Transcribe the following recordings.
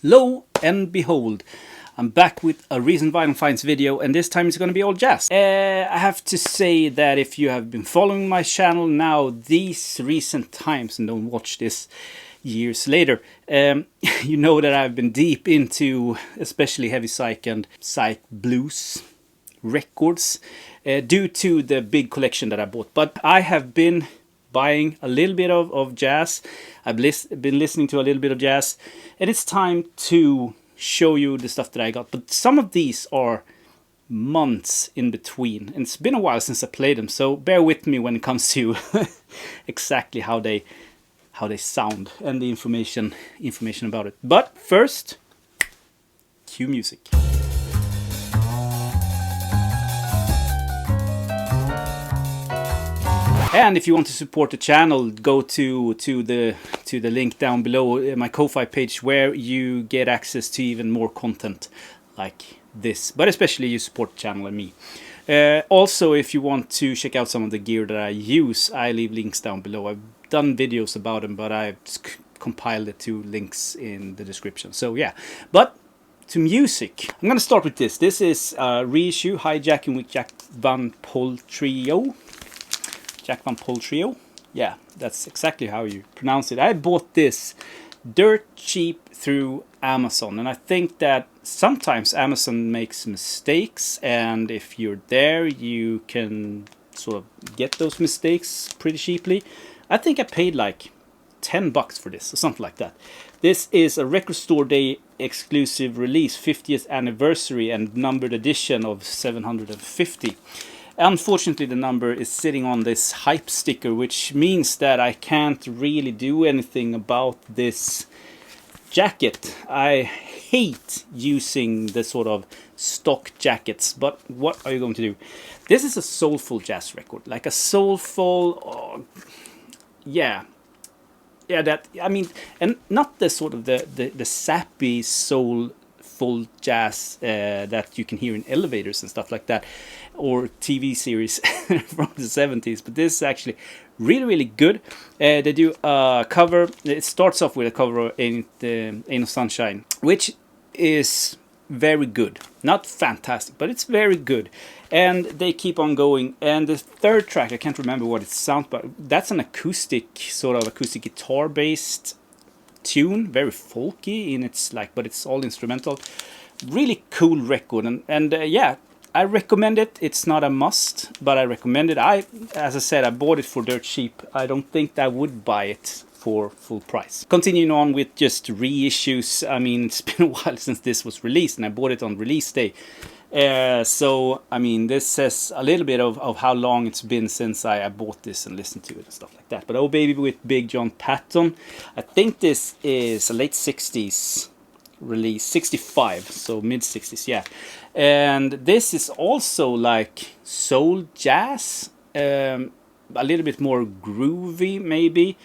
Lo and behold, I'm back with a recent vinyl finds video, and this time it's going to be all jazz. I have to say that if you have been following my channel now these recent times and don't watch this years later, you know that I've been deep into especially heavy psych and psych blues records due to the big collection that I bought. But I have been buying a little bit of jazz. I've been listening to a little bit of jazz, and it's time to show you the stuff that I got. But some of these are months in between, and it's been a while since I played them, so bear with me when it comes to exactly how they sound and the information about it. But first, cue music. And if you want to support the channel, go to the link down below, my Ko-Fi page, where you get access to even more content like this. But especially you support the channel and me. Also, if you want to check out some of the gear that I use, I leave links down below. I've done videos about them, but I've compiled the two links in the description. So yeah, but to music. I'm gonna start with this. This is a reissue, Hijacking with Jack Van Pol Trio. Jack Van Pol Trio. Yeah, that's exactly how you pronounce it. I bought this dirt cheap through Amazon, and I think that sometimes Amazon makes mistakes, and if you're there you can sort of get those mistakes pretty cheaply. I think I paid like $10 for this or something like that. This is a Record Store Day exclusive release, 50th anniversary and numbered edition of 750. Unfortunately, the number is sitting on this hype sticker, which means that I can't really do anything about this jacket. I hate using the sort of stock jackets, but what are you going to do? This is a soulful jazz record, like a soulful, yeah, that, I mean, and not the sort of the sappy soulful jazz that you can hear in elevators and stuff like that, or TV series from the 70s, but this is actually really good. They do a cover. It starts off with a cover of Ain't No Sunshine, which is very good. Not fantastic, but it's very good. And they keep on going. And the third track, I can't remember what it sounds, but that's an acoustic, sort of acoustic guitar based tune, very folky in its but it's all instrumental. Really cool record, and yeah, I recommend it. It's not a must, but I recommend it. As I said, I bought it for dirt cheap. I don't think that I would buy it for full price. Continuing on with just reissues. I mean, it's been a while since this was released, and I bought it on release day. So, I mean, this says a little bit of how long it's been since I bought this and listened to it and stuff like that. But Oh Baby with Big John Patton. I think this is a late 60s release, 65, so mid 60s, yeah. And this is also like soul jazz, a little bit more groovy maybe.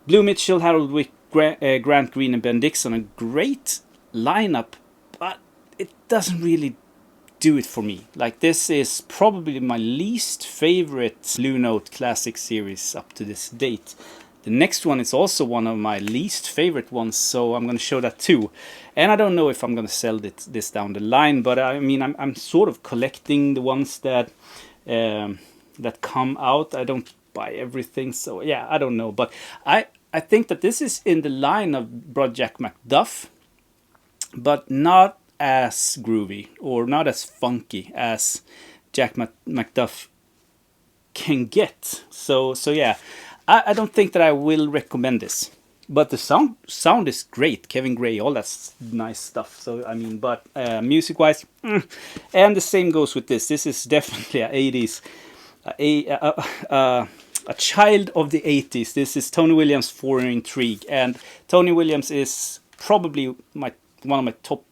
Blue Mitchell, Harold Wick, Grant Green and Ben Dixon, a great lineup, but it doesn't really do it for me. Like, this is probably my least favorite Blue Note classic series up to this date. The next one is also one of my least favorite ones, so I'm going to show that too. And I don't know if I'm going to sell this down the line, but I mean, I'm sort of collecting the ones that come out. I don't buy everything, so yeah, I don't know. But I think that this is in the line of Brother Jack McDuff, but not as groovy or not as funky as Jack McDuff can get. So yeah. I don't think that I will recommend this, but the sound is great. Kevin Gray, all that nice stuff. So I mean, but music wise, and the same goes with this. This is definitely a 80s, a child of the 80s. This is Tony Williams' For Intrigue, and Tony Williams is probably one of my top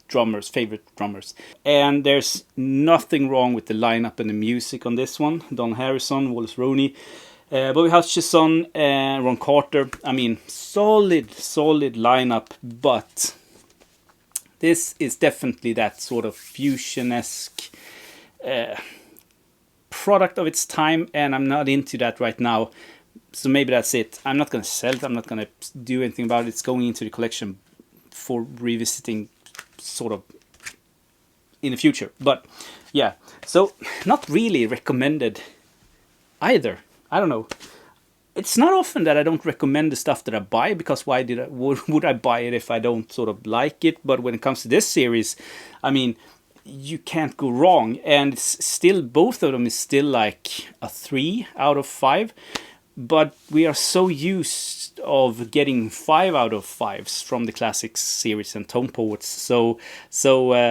drummers, favorite drummers. And there's nothing wrong with the lineup and the music on this one. Don Harrison, Wallace Roney, Bobby Hutcherson, and Ron Carter. I mean, solid lineup, but this is definitely that sort of fusion-esque product of its time, and I'm not into that right now. So maybe that's it. I'm not going to sell it. I'm not going to do anything about it. It's going into the collection for revisiting sort of in the future. But yeah, so not really recommended either. I don't know. It's not often that I don't recommend the stuff that I buy, because why would I buy it if I don't sort of like it? But when it comes to this series, I mean, you can't go wrong, and it's still, both of them is still like a 3 out of 5. But we are so used of getting 5 out of 5s from the classics series and Tone Poets, so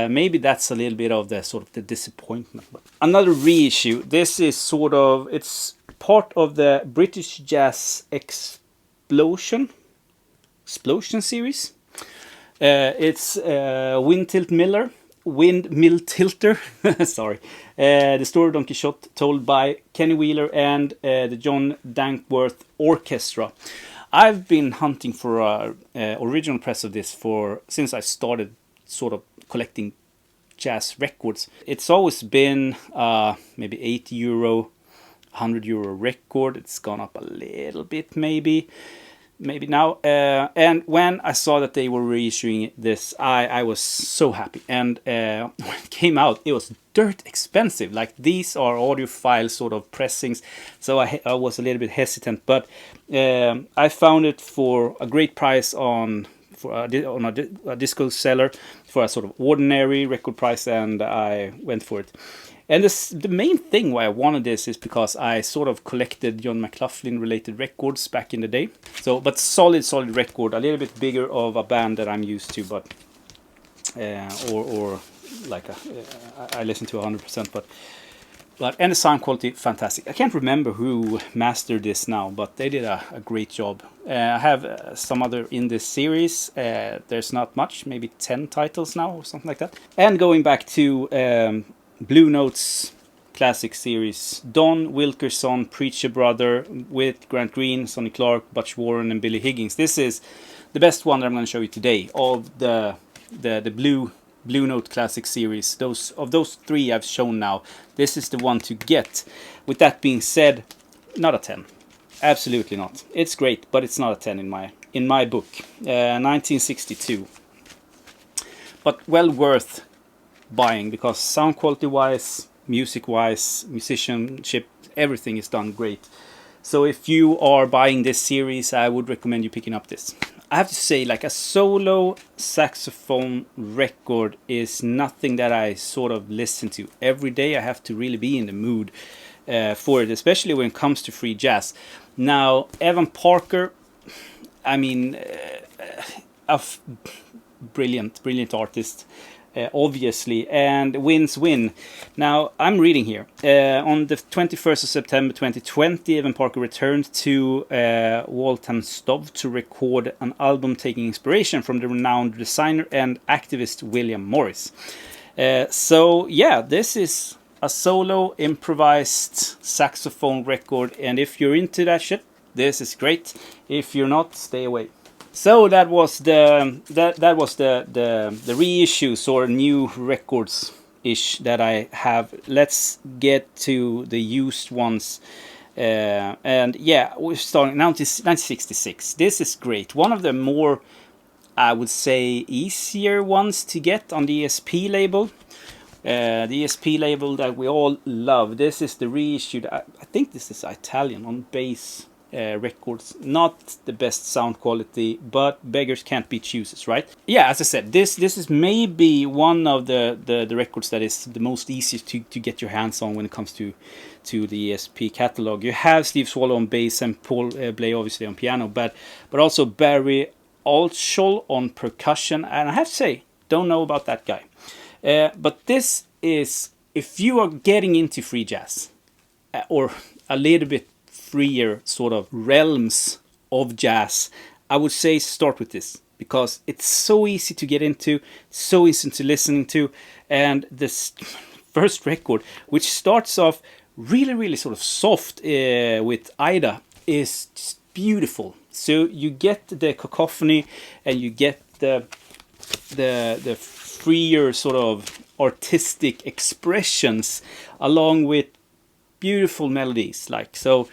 maybe that's a little bit of the sort of the disappointment. But another reissue. This is sort of, it's part of the British Jazz Explosion series. It's Windmill Tilter, sorry. The story of Don Quixote, told by Kenny Wheeler and the John Dankworth Orchestra. I've been hunting for a original press of this since I started sort of collecting jazz records. It's always been maybe €80, €100 record. It's gone up a little bit maybe now, and when I saw that they were reissuing this, I was so happy. And when it came out, it was dirt expensive. Like, these are audiophile sort of pressings, so I was a little bit hesitant, but I found it for a great price on a disco seller for a sort of ordinary record price, and I went for it. And the main thing why I wanted this is because I sort of collected John McLaughlin related records back in the day. So, but solid record, a little bit bigger of a band that I'm used to, but or like I listen to 100%, but and the sound quality fantastic. I can't remember who mastered this now, but they did a great job. I have some other in this series. There's not much, maybe 10 titles now or something like that. And going back to Blue Notes classic series, Don Wilkerson, Preacher Brother, with Grant Green, Sonny Clark, Butch Warren, and Billy Higgins. This is the best one that I'm going to show you today of the Blue Note classic series. Of those 3 I've shown now, this is the one to get. With that being said, not a 10. Absolutely not. It's great, but it's not a 10 in my book. 1962. But well worth buying, because sound quality wise, music wise, musicianship, everything is done great. So if you are buying this series, I would recommend you picking up this. I have to say, like, a solo saxophone record is nothing that I sort of listen to every day. I have to really be in the mood for it, especially when it comes to free jazz. Now, Evan Parker, I mean, a brilliant artist. Obviously, and wins win. Now, I'm reading here. On the 21st of September 2020, Evan Parker returned to Walthamstow to record an album taking inspiration from the renowned designer and activist William Morris. So, yeah, this is a solo improvised saxophone record, and if you're into that shit, this is great. If you're not, stay away. So that was the reissues or new records ish that I have. Let's get to the used ones. And yeah, we're starting now. 1966. This is great. One of the more, I would say, easier ones to get on the ESP label. The ESP label that we all love. This is the reissued. I think this is Italian on bass. Records, not the best sound quality, but beggars can't be choosers, right? Yeah, as I said, this is maybe one of the records that is the most easiest to get your hands on when it comes to the ESP catalog. You have Steve Swallow on bass and Paul Bley obviously on piano, but also Barry Altschul on percussion, and I have to say, don't know about that guy. But this is, if you are getting into free jazz or a little bit freer sort of realms of jazz, I would say start with this, because it's so easy to get into, so easy to listen to, and this first record, which starts off really sort of soft with Ida, is just beautiful. So you get the cacophony and you get the freer sort of artistic expressions along with beautiful melodies, like so.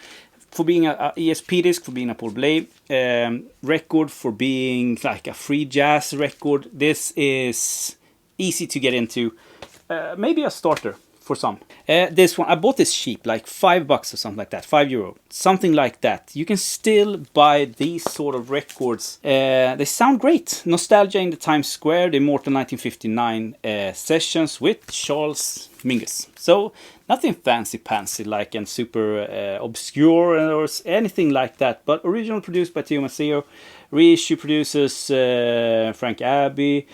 for being a ESP disc, for being a portable record, for being like a free jazz record, this is easy to get into. Maybe a starter for some. This one, I bought this cheap, like $5 or something like that, €5, something like that. You can still buy these sort of records. They sound great. Nostalgia in the Times Square, the Immortal 1959 sessions with Charles Mingus. So nothing fancy-pancy like and super obscure or anything like that, but original produced by Theo Maceo. Reissue produces Frank Abbey.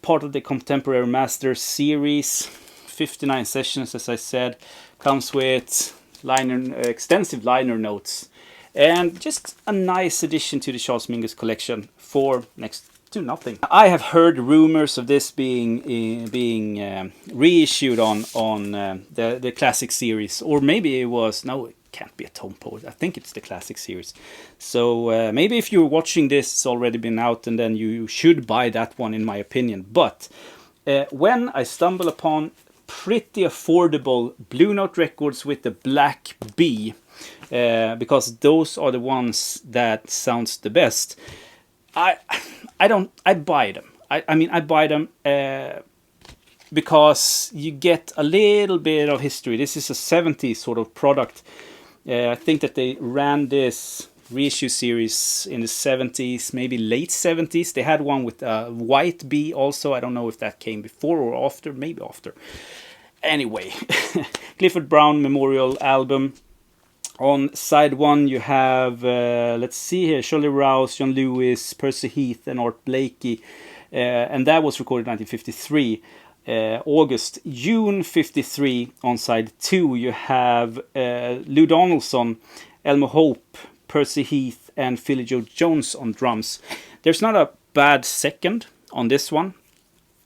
Part of the Contemporary Masters series. 59 sessions, as I said, comes with extensive liner notes, and just a nice addition to the Charles Mingus collection for next to nothing. I have heard rumors of this being reissued on the classic series, or maybe it was, no, it can't be a Tone Poet. I think it's the classic series. So maybe if you're watching this, it's already been out, and then you should buy that one, in my opinion. But when I stumble upon pretty affordable Blue Note records with the black B, because those are the ones that sounds the best, I buy them. I buy them because you get a little bit of history. This is a 70s sort of product. I think that they ran this reissue series in the 70s, maybe late 70s. They had one with a white B also. I don't know if that came before or after, maybe after. Anyway, Clifford Brown Memorial Album. On side 1 you have, let's see here, Charlie Rouse, John Lewis, Percy Heath and Art Blakey. And that was recorded in 1953. August, June 53 on side 2 you have Lou Donaldson, Elmo Hope, Percy Heath and Philly Joe Jones on drums. There's not a bad second on this one,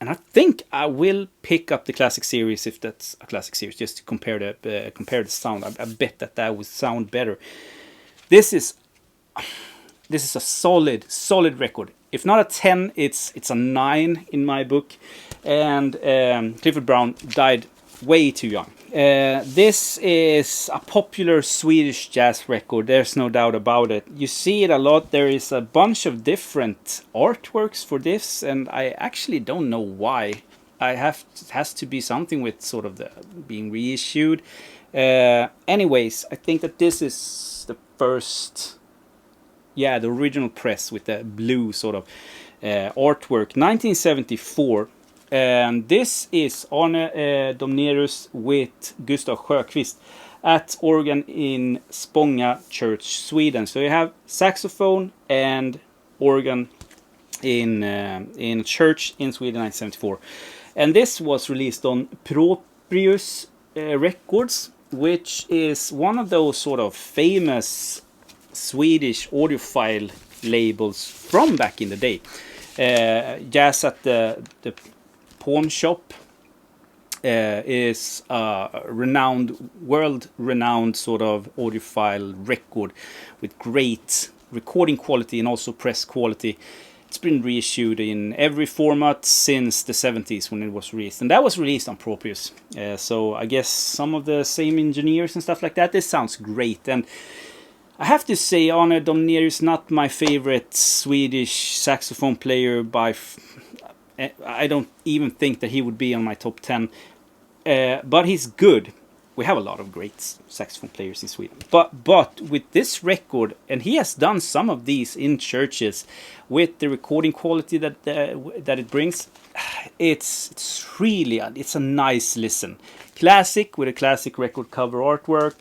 and I think I will pick up the classic series, if that's a classic series, just to compare the sound. I bet that would sound better. This is a solid record. If not a 10, it's a 9 in my book. And Clifford Brown died way too young. This is a popular Swedish jazz record, there's no doubt about it. You see it a lot. There is a bunch of different artworks for this, and I actually don't know why. It has to be something with sort of the being reissued. Anyways, I think that this is the first, the original press with the blue sort of artwork, 1974. And this is Arne Domnerus with Gustav Sjöqvist at organ in Spånga Church, Sweden. So you have saxophone and organ in church in Sweden, 1974. And this was released on Proprius Records, which is one of those sort of famous Swedish audiophile labels from back in the day. Jazz at the Pawn Shop is a world-renowned sort of audiophile record with great recording quality and also press quality. It's been reissued in every format since the 70s when it was released, and that was released on Proprius. So I guess some of the same engineers and stuff like that. This sounds great, and I have to say Arne Domnerus is not my favorite Swedish saxophone player by I don't even think that he would be on my top 10, but he's good. We have a lot of great saxophone players in Sweden, but with this record, and he has done some of these in churches, with the recording quality that it brings, it's really a nice listen. Classic with a classic record cover artwork.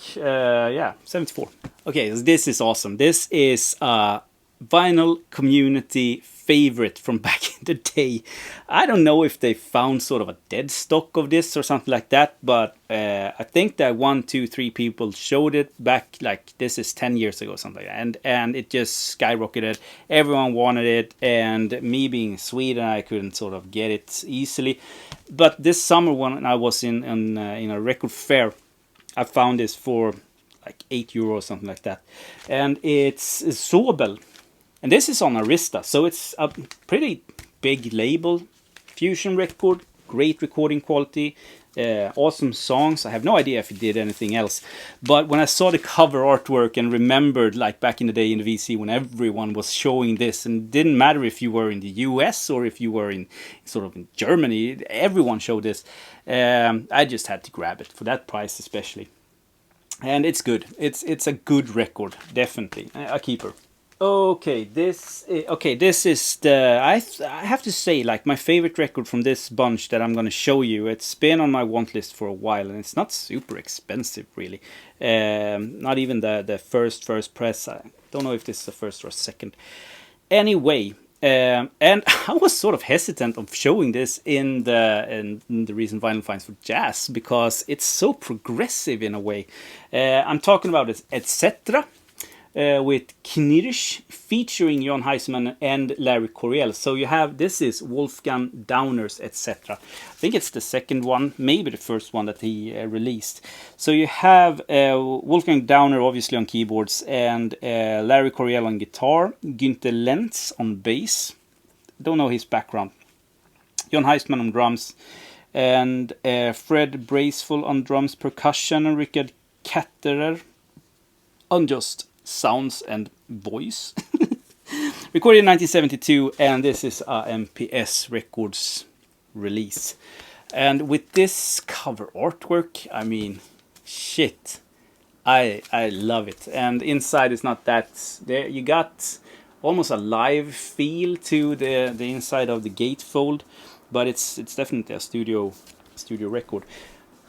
74. Okay, this is awesome. This is a vinyl community favorite from back in the day. I don't know if they found sort of a dead stock of this or something like that, but I think that 1, 2, 3 people showed it back, like this is 10 years ago or something like that, and it just skyrocketed. Everyone wanted it, and me being Sweden, I couldn't sort of get it easily. But this summer when I was in a record fair, I found this for like €8 or something like that, and it's Sobel. And this is on Arista, so it's a pretty big label, fusion record, great recording quality. Awesome songs. I have no idea if he did anything else. But when I saw the cover artwork and remembered, like back in the day in the VC when everyone was showing this, and it didn't matter if you were in the US or if you were in sort of in Germany, everyone showed this. I just had to grab it for that price especially. And it's good. It's a good record, definitely. A keeper. Okay, this is the I have to say, like, my favorite record from this bunch that I'm gonna show you. It's been on my want list for a while, and it's not super expensive really. Not even the first press. I don't know if this is the first or second. Anyway, and I was sort of hesitant of showing this in the recent vinyl finds for jazz because it's so progressive in a way. I'm talking about it, Etc. With Kirmuss featuring Jon Heisman and Larry Coryell. So you have, this is Wolfgang Downer's Etc. I think it's the second one, maybe the first one that he released. So you have Wolfgang Downer obviously on keyboards and Larry Coryell on guitar, Günther Lenz on bass. Don't know his background. Jon Heisman on drums and Fred Braceful on drums, percussion, and Richard Katterer on just sounds and voice. Recorded in 1972, and this is a MPS Records release. And with this cover artwork, I mean, shit, I love it. And inside is not that there. You got almost a live feel to the inside of the gatefold, but it's definitely a studio record.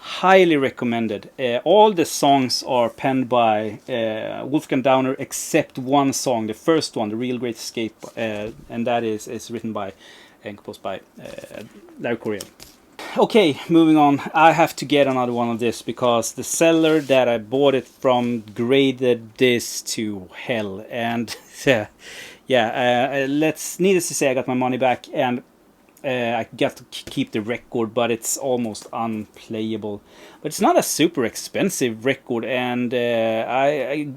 Highly recommended. All the songs are penned by Wolfgang Downer except one song, the first one, The Real Great Escape, and that is written by and composed by Larry Coryell. Okay, moving on. I have to get another one of this because the seller that I bought it from graded this to hell, and needless to say, I got my money back, and I got to keep the record, but it's almost unplayable. But it's not a super expensive record, and I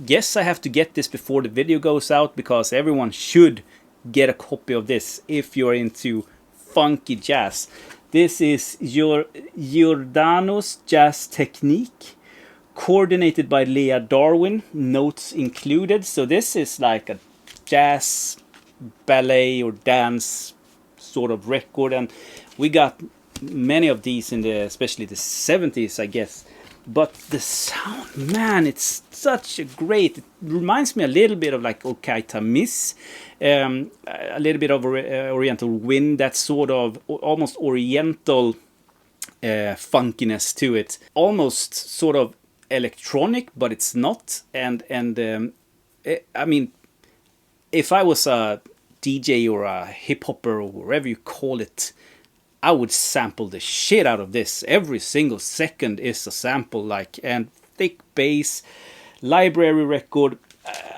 guess I have to get this before the video goes out because everyone should get a copy of this if you're into funky jazz. This is Giordano's Jazz Technique, coordinated by Leah Darwin, notes included. So this is like a jazz, ballet or dance sort of record, and we got many of these in especially the 70s, I guess. But the sound, man, it's such a great. It reminds me a little bit of like Okay Tamis, a little bit of Oriental Wind, that sort of almost Oriental funkiness to it, almost sort of electronic, but it's not. And I mean, if I was a DJ or a hip hopper or whatever you call it, I would sample the shit out of this. Every single second is a sample, like, and thick bass, library record.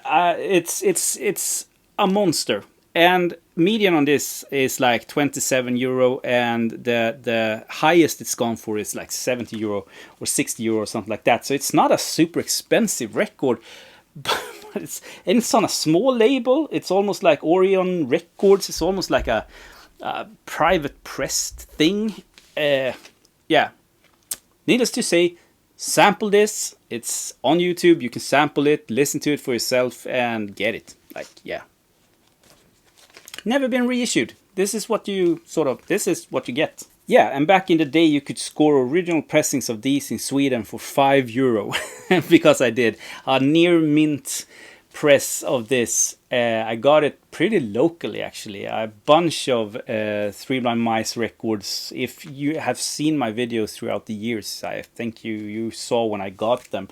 It's a monster. And median on this is like €27, and the highest it's gone for is like €70 or €60 or something like that. So it's not a super expensive record, but it's on a small label. It's almost like Orion Records. It's almost like a private pressed thing. Yeah. Needless to say, sample this. It's on YouTube. You can sample it, listen to it for yourself, and get it. Like, yeah. Never been reissued. This is what you get. Yeah, and back in the day you could score original pressings of these in Sweden for €5. Because I did. A near mint press of this. I got it pretty locally, actually. A bunch of Three Blind Mice records. If you have seen my videos throughout the years, I think you saw when I got them.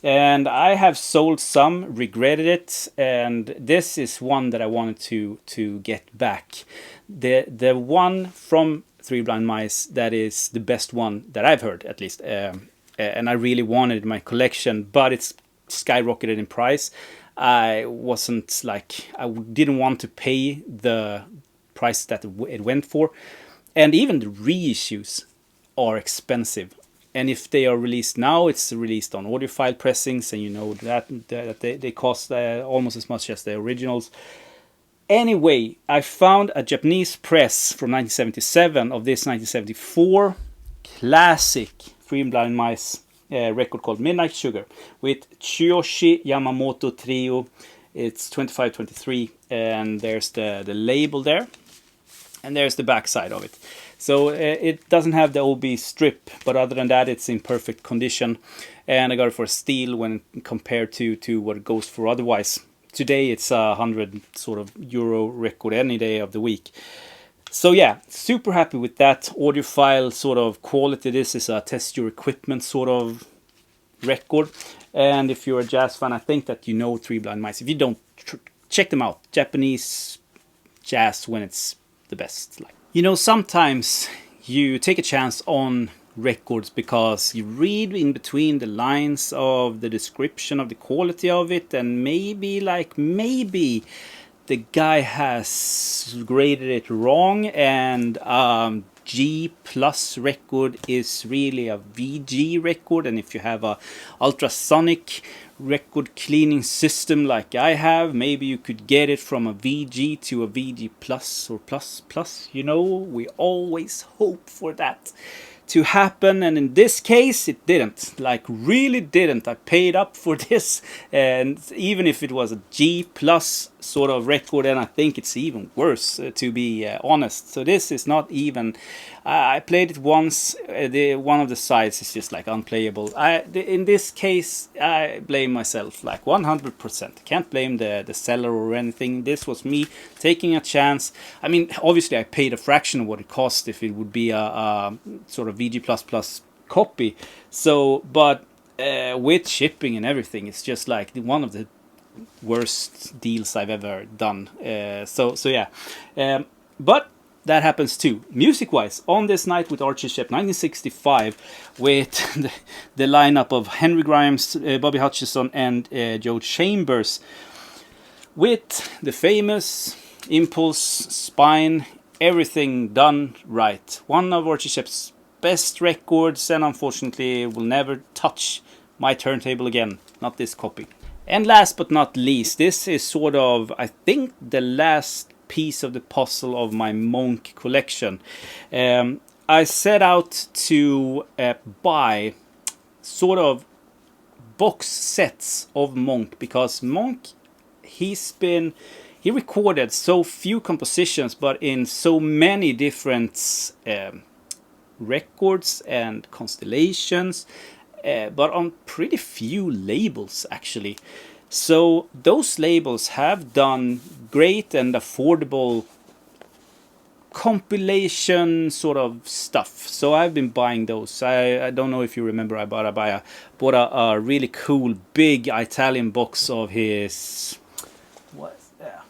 And I have sold some, regretted it, and this is one that I wanted to get back. The one from Three Blind Mice that is the best one that I've heard, at least. And I really wanted it in my collection, but it's skyrocketed in price. I didn't want to pay the price that it went for. And even the reissues are expensive. And if they are released now, it's released on audiophile pressings, and you know that they cost almost as much as the originals. Anyway, I found a Japanese press from 1977 of this 1974. classic Three Blind Mice record called Midnight Sugar with Tsuyoshi Yamamoto Trio. It's 2523, and there's the label there, and there's the back side of it. So it doesn't have the OB strip, but other than that, it's in perfect condition. And I got it for a steal when compared to what it goes for otherwise. Today it's a €100 sort of record any day of the week. So yeah, super happy with that audiophile sort of quality. This is a test your equipment sort of record. And if you're a jazz fan, I think that you know Three Blind Mice. If you don't, check them out. Japanese jazz when it's the best. You know, sometimes you take a chance on records because you read in between the lines of the description of the quality of it, and maybe the guy has graded it wrong, and G plus record is really a VG record, and if you have a ultrasonic record cleaning system like I have, maybe you could get it from a VG to a VG plus or plus. You know, we always hope for that to happen, and in this case it didn't, like really didn't. I paid up for this, and even if it was a G plus sort of record, and I think it's even worse, to be honest. So this is not even, I played it once, one of the sides is just like unplayable. In this case I blame myself like 100%. Can't blame the seller or anything. This was me taking a chance. I mean, obviously I paid a fraction of what it cost if it would be a sort of VG++ copy. So, but with shipping and everything, it's just like one of the worst deals I've ever done. So yeah, but that happens too. Music-wise, on this night with Archie Shepp, 1965, with the lineup of Henry Grimes, Bobby Hutcherson, and Joe Chambers, with the famous Impulse Spine, everything done right. One of Archie Shepp's best records, and unfortunately will never touch my turntable again. Not this copy. And last but not least, this is sort of, I think, the last piece of the puzzle of my Monk collection. I set out to buy sort of box sets of Monk, because Monk, he recorded so few compositions, but in so many different records and constellations, but on pretty few labels actually. So those labels have done great and affordable compilation sort of stuff. So I've been buying those. I don't know if you remember, I bought a really cool big Italian box of his,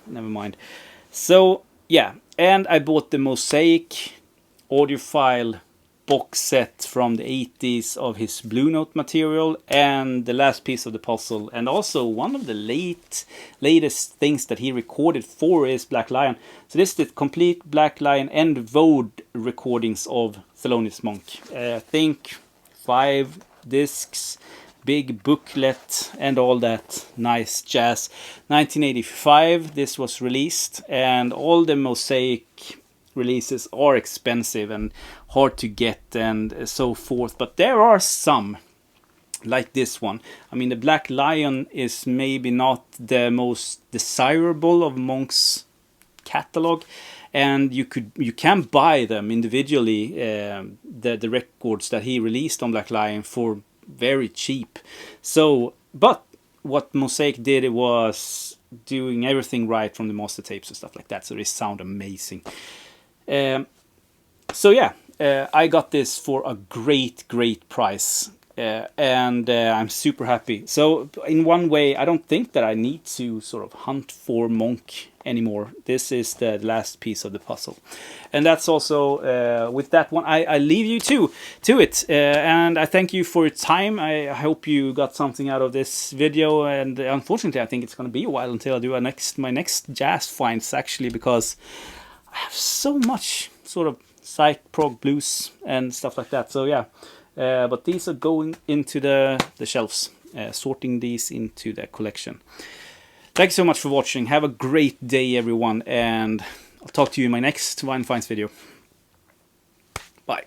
never mind. So yeah, and I bought the Mosaic audiophile box set from the 80s of his Blue Note material, and the last piece of the puzzle, and also one of the latest things that he recorded for is Black Lion. So this is the complete Black Lion and Vode recordings of Thelonious Monk. I think 5 discs, big booklet and all that nice jazz. 1985 this was released, and all the Mosaic releases are expensive and hard to get and so forth, but there are some like this one. I mean, the Black Lion is maybe not the most desirable of Monk's catalog, and you can buy them individually, the records that he released on Black Lion, for very cheap. So, but what Mosaic did, it was doing everything right from the master tapes and stuff like that, so they sound amazing. So yeah, I got this for a great price, and I'm super happy. So in one way, I don't think that I need to sort of hunt for Monk anymore. This is the last piece of the puzzle, and that's also with that one I leave you to it, and I thank you for your time. I hope you got something out of this video, and unfortunately I think it's going to be a while until I do my next jazz finds, actually, because I have so much sort of psych, prog, blues and stuff like that. So yeah, but these are going into the shelves, sorting these into the collection. Thank you so much for watching. Have a great day, everyone, and I'll talk to you in my next Wine Finds video. Bye.